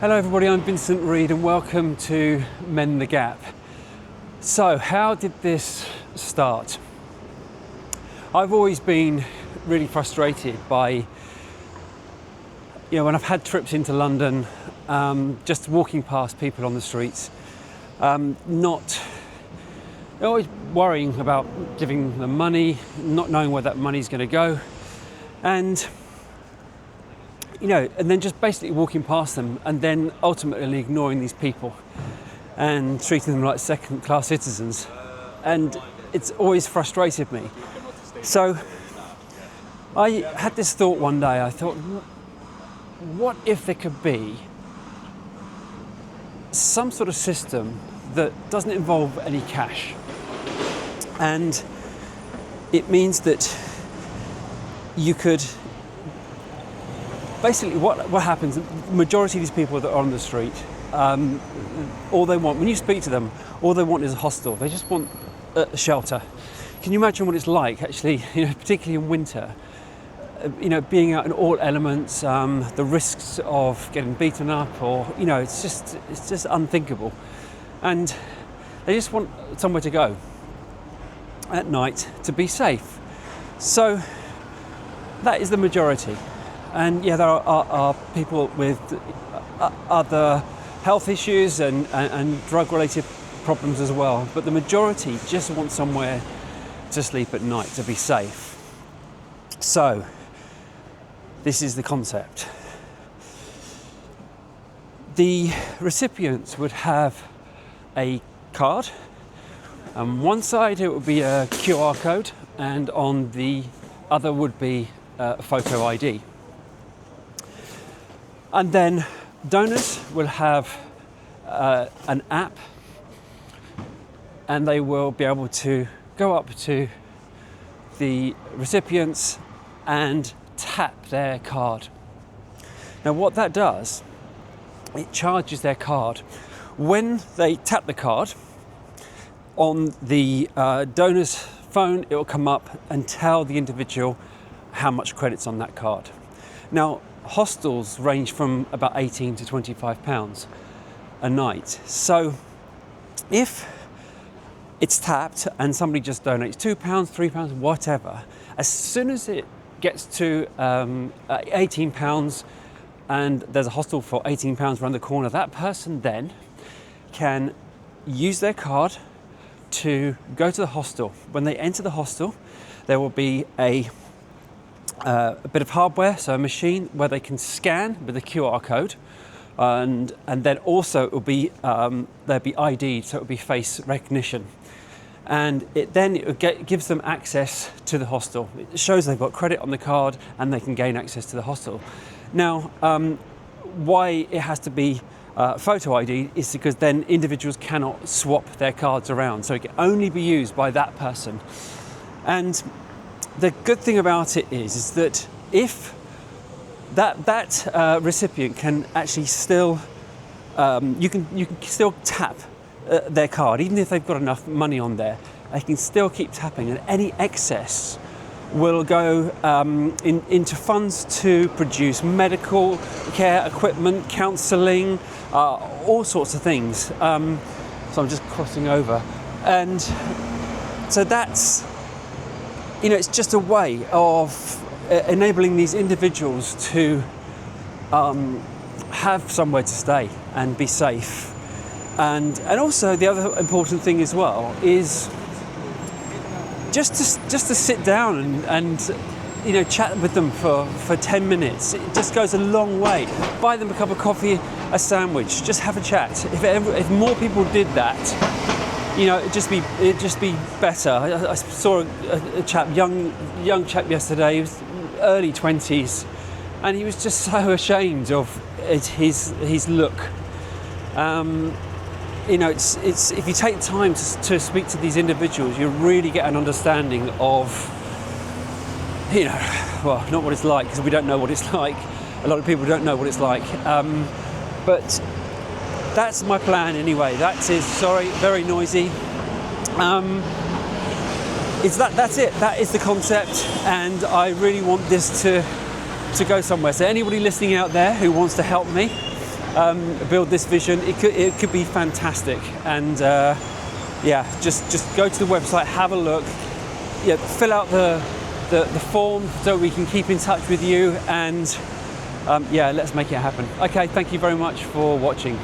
Hello everybody, I'm Vincent Reid and welcome to Mend the Gap. So, how did this start? I've always been really frustrated by, when I've had trips into London, just walking past people on the streets, always worrying about giving them money, not knowing where that money's going to go, and then just basically walking past them and then ultimately ignoring these people and treating them like second-class citizens. And it's always frustrated me. So I had this thought one day. I thought, what if there could be some sort of system that doesn't involve any cash? And it means that you could basically, what happens, the majority of these people that are on the street, all they want, when you speak to them, all they want is a hostel. They just want a shelter. Can you imagine what it's like, actually, particularly in winter, being out in all elements, the risks of getting beaten up, or, it's just unthinkable. And they just want somewhere to go at night to be safe. So that is the majority. And there are people with other health issues and drug-related problems as well. But the majority just want somewhere to sleep at night, to be safe. So, this is the concept. The recipients would have a card. On one side it would be a QR code, and on the other would be a photo ID. And then donors will have an app, and they will be able to go up to the recipients and tap their card. Now what that does, it charges their card. When they tap the card, on the donor's phone, it will come up and tell the individual how much credit's on that card. Now, hostels range from about £18 to £25 a night. So if it's tapped and somebody just donates £2, £3, whatever, as soon as it gets to £18 and there's a hostel for £18 around the corner, that person then can use their card to go to the hostel. When they enter the hostel, there will be a bit of hardware, so a machine where they can scan with a QR code, and then also it will be they'll be ID'd, so it will be face recognition, and it gives them access to the hostel. It shows they've got credit on the card and they can gain access to the hostel. Now, why it has to be photo ID is because then individuals cannot swap their cards around, so it can only be used by that person. And the good thing about it is that if that recipient can actually still, you can still tap their card, even if they've got enough money on there, they can still keep tapping, and any excess will go into funds to produce medical care, equipment, counselling, all sorts of things. So I'm just crossing over, and so that's, it's just a way of enabling these individuals to have somewhere to stay and be safe. And also the other important thing as well is just to sit down and chat with them for 10 minutes. It just goes a long way. Buy them a cup of coffee, a sandwich, just have a chat. If more people did that, it'd just be better. I saw a chap, young chap yesterday. He was early 20s, and he was just so ashamed of his look. It's if you take time to speak to these individuals, you really get an understanding of, not what it's like, because we don't know what it's like. A lot of people don't know what it's like, but that's my plan anyway. Very noisy. That's it. That is the concept, and I really want this to go somewhere. So anybody listening out there who wants to help me, build this vision, it could be fantastic. And yeah, just go to the website, have a look, yeah, fill out the form so we can keep in touch with you, and yeah, let's make it happen. Okay, thank you very much for watching.